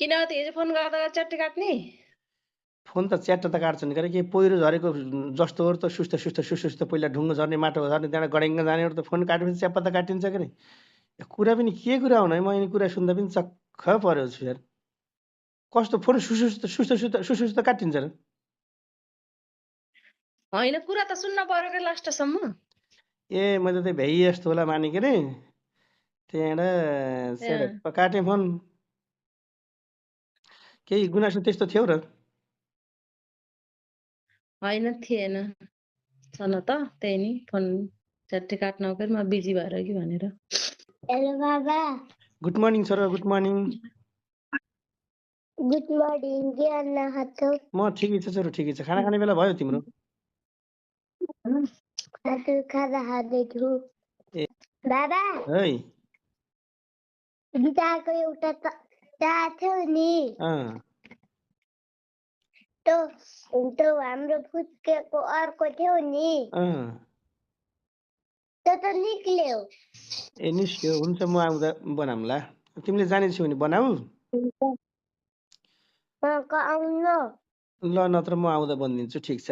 किन हिजो फोन गर्दा चट्टी काट्ने? फोन त च्याट्ट त काट्छ नि, के पहिरो झरेको जस्तो हो त सुस्त सुस्त सुस्त पहिला ढुङ्गो झर्ने माटो झर्ने त्यहाँबाट गडेङ्ग जाने त फोन काटेपछि च्याप्प त काटिन्छ के नि। कुरा पनि के कुरा हुन है, म यिनी कुरा सुन्दा पनि चक्ख परेको छु यार। कस्तो फोन सुस्त सुस्त सुस्त सुस्त काटिन्छ र? होइन कुरा त सुन्न पर्यो के लास्टसम्म। ए मैले त भ्याइ यस्तो होला माने के रे, त्यहाँबाट सेडप काटेँ फोन। केही गुनासो त्यस्तो थियो र? होइन थिएन छन त, त्यही नि फोन चट्टी काट्न के म बिजी भएर कि भनेर। हेलो बाबा। गुड मर्निङ छोरा, गुड मर्निङ। गुड मर्निङ, के गर्न खान्छौ? म ठिकै छु छोरो, ठिकै छ। खाना खाने बेला भयो तिम्रो? खाना खाँदैछु। ए बाबा है गिटारको एउटा तार थियो नि, त्यो हाम्रो फुच्केको अर्को थियो नि, त्यो त निक्ल्यो। ए निस्क्यो, हुन्छ म आउँदा बनाउँला। तिमीले जानेछौ भने बनाऊ। आउनु ल नत्र म आउँदा बनिदिन्छु, ठिक छ।